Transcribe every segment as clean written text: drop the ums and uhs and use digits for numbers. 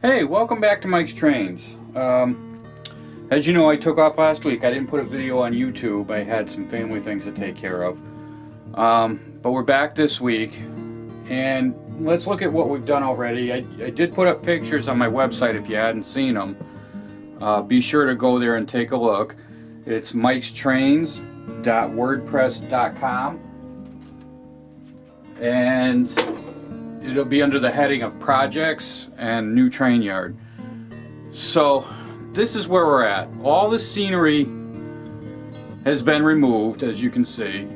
Hey, welcome back to Mike's Trains. As you know, I took off last week. I didn't put a video on YouTube. I had some family things to take care of. But we're back this week, and let's look at what we've done already. I did put up pictures on my website if you hadn't seen them. Be sure to go there and take a look. It's mikestrains.wordpress.com, and it'll be under the heading of projects and new train yard. So this is where we're at. All the scenery has been removed, as you can see.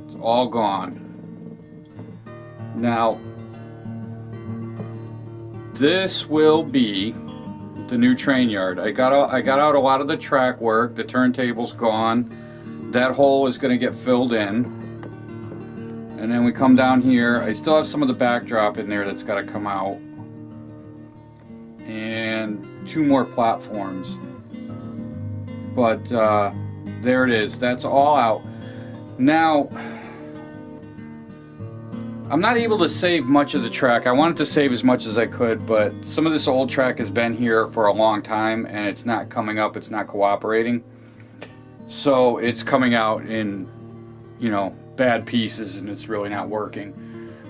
It's all gone. Now this will be the new train yard. I got out a lot of the track work. The turntable's gone. That hole is going to get filled in. And then we come down here. I still have some of the backdrop in there that's got to come out. And 2 more platforms. But there it is. That's all out. Now, I'm not able to save much of the track. I wanted to save as much as I could, but some of this old track has been here for a long time and it's not coming up. It's not cooperating. So it's coming out in, bad pieces, and it's really not working.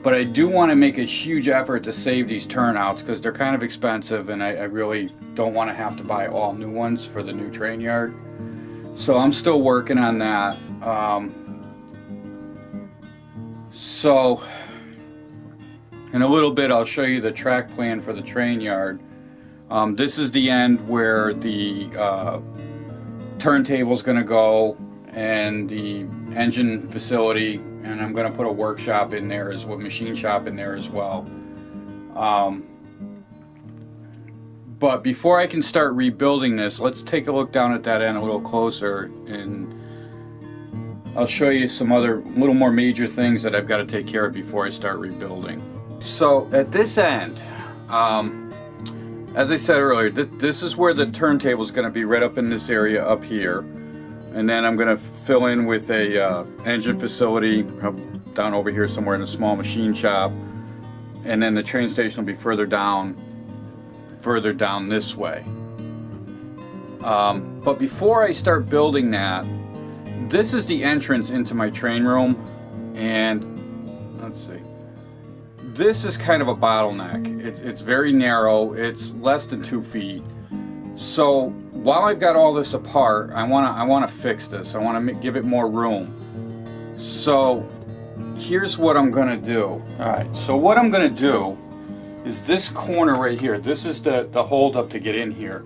But I do want to make a huge effort to save these turnouts because they're kind of expensive, and I really don't want to have to buy all new ones for the new train yard. So I'm still working on that. So in a little bit I'll show you the track plan for the train yard. This is the end where the turntable is going to go, and the engine facility, and I'm going to put a workshop in there as well, machine shop in there as well. But before I can start rebuilding this, let's take a look down at that end a little closer, and I'll show you some other little more major things that I've got to take care of before I start rebuilding. So at this end, as I said earlier, this is where the turntable is going to be, right up in this area up here. And then I'm going to fill in with a engine facility down over here somewhere in a small machine shop. And then the train station will be further down this way. But before I start building that, this is the entrance into my train room. And let's see. This is kind of a bottleneck. It's very narrow. It's less than 2 feet. So while I've got all this apart, I want to fix this. I want to give it more room. So here's what I'm going to do. Alright, so what I'm going to do is this corner right here. This is the hold up to get in here.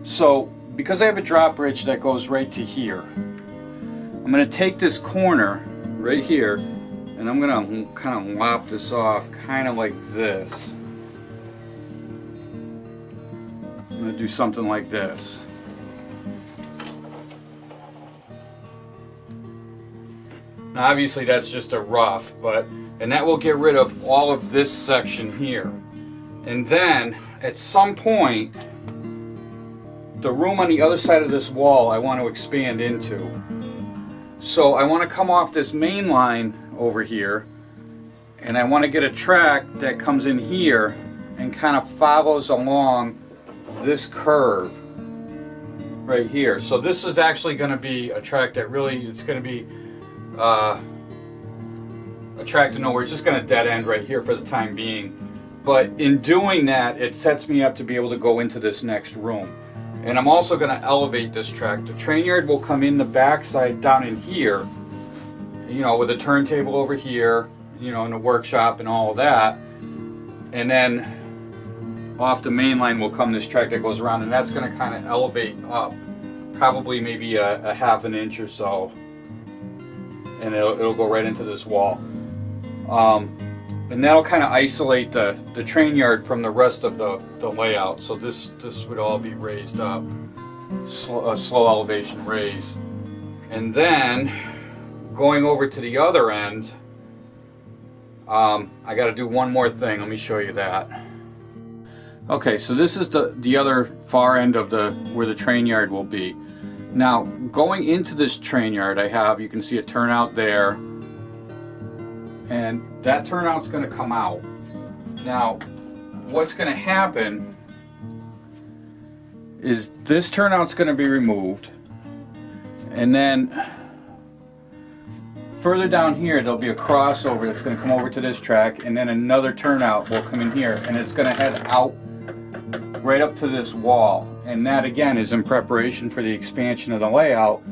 So because I have a drop bridge that goes right to here, I'm going to take this corner right here and I'm going to kind of lop this off kind of like this. I'm going to do something like this. Now obviously that's just a rough, and that will get rid of all of this section here. And then at some point, the room on the other side of this wall I want to expand into. So I want to come off this main line over here, and I want to get a track that comes in here and kind of follows along this curve right here. So this is actually going to be a track that it's going to be a track to nowhere. It's just going to dead end right here for the time being. But in doing that, it sets me up to be able to go into this next room. And I'm also going to elevate this track. The train yard will come in the backside down in here, with a turntable over here, in the workshop and all of that. And then off the main line will come this track that goes around, and that's going to kind of elevate up, probably maybe a half an inch or so, and it'll go right into this wall. And that'll kind of isolate the train yard from the rest of the layout. So this would all be raised up, a slow elevation raise. And then going over to the other end, I got to do one more thing. Let me show you that. Okay, so this is the other far end of where the train yard will be. Now, going into this train yard, you can see a turnout there, and that turnout's going to come out. Now, what's going to happen is this turnout's going to be removed, and then further down here there'll be a crossover that's going to come over to this track, and then another turnout will come in here, and it's going to head out right up to this wall. And that again is in preparation for the expansion of the layout,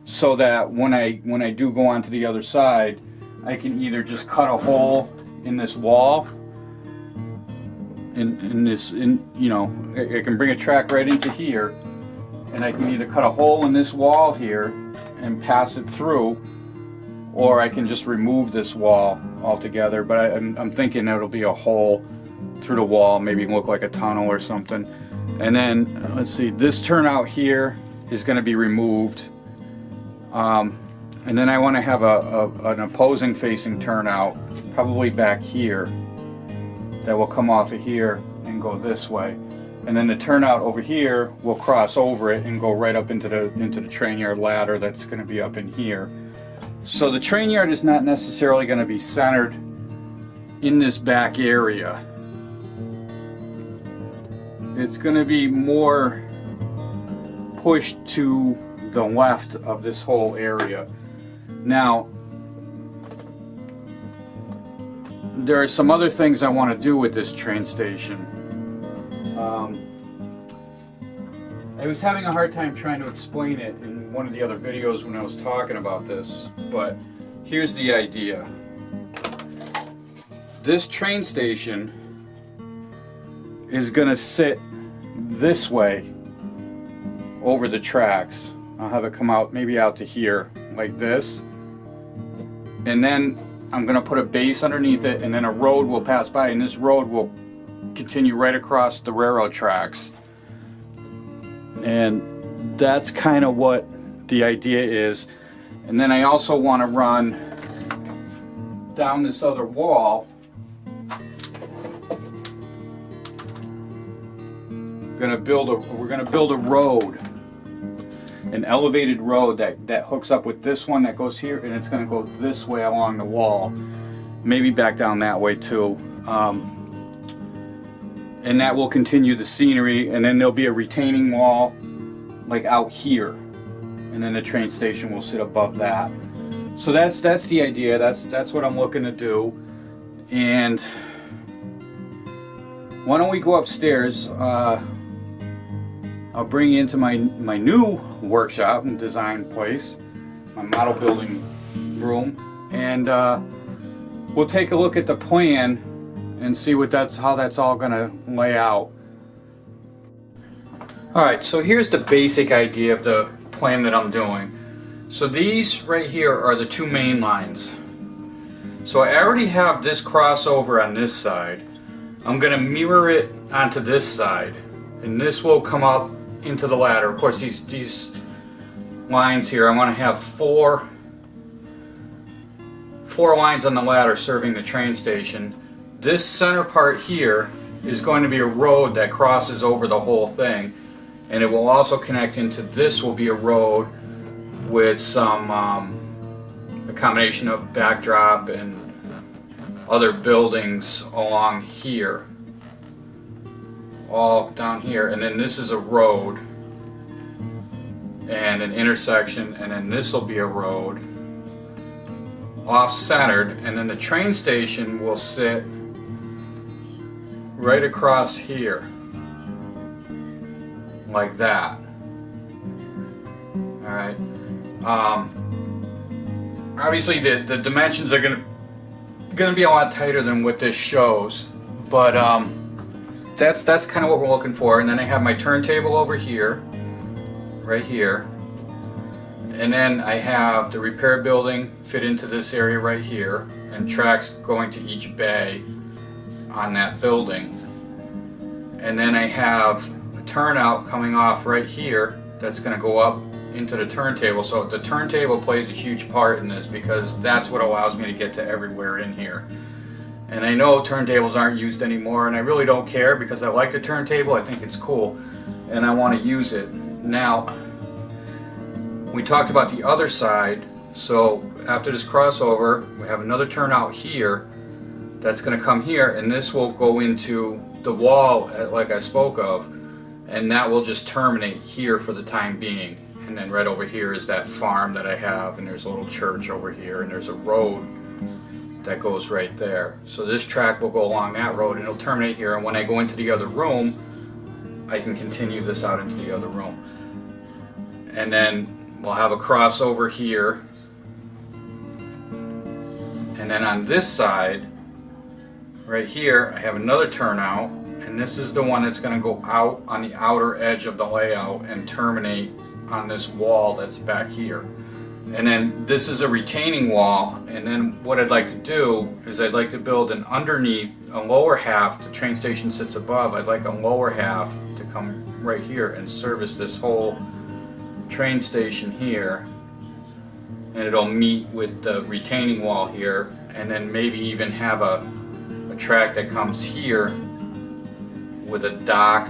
so that when I do go on to the other side, I can either just cut a hole in this wall, you know, I can bring a track right into here, and I can either cut a hole in this wall here and pass it through, or I can just remove this wall altogether. But I'm thinking it'll be a hole through the wall, maybe look like a tunnel or something. And then let's see, this turnout here is going to be removed, and then I want to have an opposing facing turnout, probably back here, that will come off of here and go this way, and then the turnout over here will cross over it and go right up into the train yard ladder that's going to be up in here. So the train yard is not necessarily going to be centered in this back area. It's going to be more pushed to the left of this whole area. Now, there are some other things I want to do with this train station. I was having a hard time trying to explain it in one of the other videos when I was talking about this, but here's the idea. This train station is going to sit this way over the tracks. I'll have it come out, maybe out to here like this, and then I'm going to put a base underneath it, and then a road will pass by, and this road will continue right across the railroad tracks. And that's kind of what the idea is. And then I also want to run down this other wall. We're going to build a road, an elevated road that hooks up with this one that goes here, and it's going to go this way along the wall, maybe back down that way too, and that will continue the scenery. And then there'll be a retaining wall like out here, and then the train station will sit above that. So that's the idea. That's what I'm looking to do. And why don't we go upstairs? I'll bring you into my new workshop and design place, my model building room, and we'll take a look at the plan and see how that's all going to lay out. Alright, so here's the basic idea of the plan that I'm doing. So these right here are the two main lines. So I already have this crossover on this side. I'm going to mirror it onto this side, and this will come up into the ladder. Of course, these lines here, I want to have four lines on the ladder serving the train station. This center part here is going to be a road that crosses over the whole thing, and it will also connect into this will be a road with some a combination of backdrop and other buildings along here, all down here, and then this is a road and an intersection, and then this will be a road off-centered, and then the train station will sit right across here like that. Alright, obviously the dimensions are gonna be a lot tighter than what this shows, but that's kind of what we're looking for. And then I have my turntable over here, right here, and then I have the repair building fit into this area right here, and tracks going to each bay on that building. And then I have a turnout coming off right here that's going to go up into the turntable. So the turntable plays a huge part in this because that's what allows me to get to everywhere in here. And I know turntables aren't used anymore, and I really don't care because I like the turntable. I think it's cool and I want to use it. Now, we talked about the other side. So after this crossover, we have another turnout here that's going to come here, and this will go into the wall like I spoke of, and that will just terminate here for the time being. And then right over here is that farm that I have, and there's a little church over here, and there's a road that goes right there. So this track will go along that road and it'll terminate here, and when I go into the other room I can continue this out into the other room. And then we'll have a crossover here, and then on this side right here I have another turnout, and this is the one that's going to go out on the outer edge of the layout and terminate on this wall that's back here. And then this is a retaining wall, and then what I'd like to do is I'd like to build an underneath, a lower half. The train station sits above. I'd like a lower half to come right here and service this whole train station here, and it'll meet with the retaining wall here, and then maybe even have a track that comes here with a dock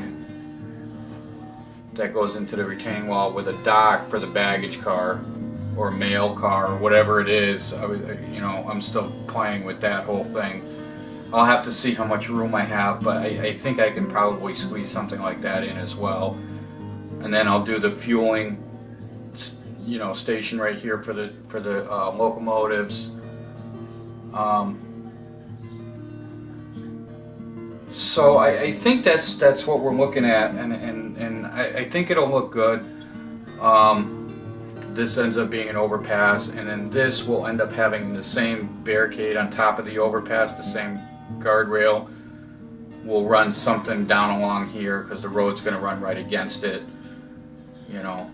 that goes into the retaining wall, with a dock for the baggage car or mail car or whatever it is. You know, I'm still playing with that whole thing. I'll have to see how much room I have, but I think I can probably squeeze something like that in as well. And then I'll do the fueling, you know, station right here for the locomotives. So I think that's what we're looking at, and I think it'll look good. This ends up being an overpass, and then this will end up having the same barricade on top of the overpass, the same guardrail. We'll run something down along here because the road's going to run right against it, you know,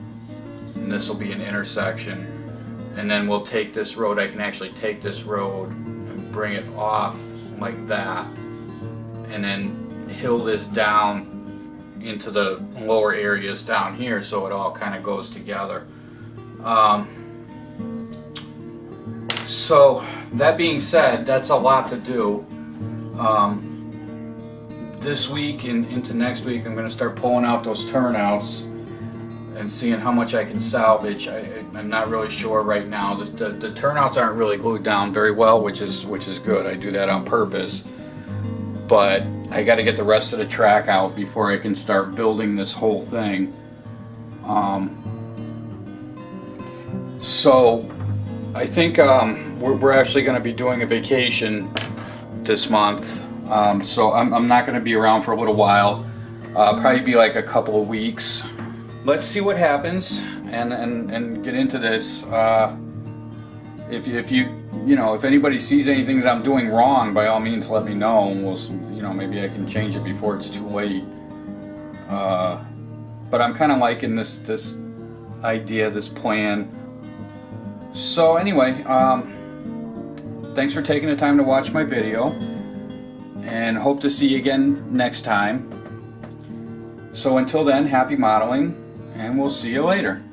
and this will be an intersection. And then we'll take this road, I can actually take this road and bring it off like that, and then hill this down into the lower areas down here so it all kind of goes together. So that being said, that's a lot to do. This week and into next week I'm going to start pulling out those turnouts and seeing how much I can salvage. I'm not really sure right now. The turnouts aren't really glued down very well, which is good. I do that on purpose. But I got to get the rest of the track out before I can start building this whole thing. So I think we're actually going to be doing a vacation this month. So I'm not going to be around for a little while. Probably be like a couple of weeks. Let's see what happens and get into this. If anybody sees anything that I'm doing wrong, by all means let me know, and maybe I can change it before it's too late. But I'm kind of liking this idea, this plan. So anyway, thanks for taking the time to watch my video, and hope to see you again next time. So until then, happy modeling, and we'll see you later.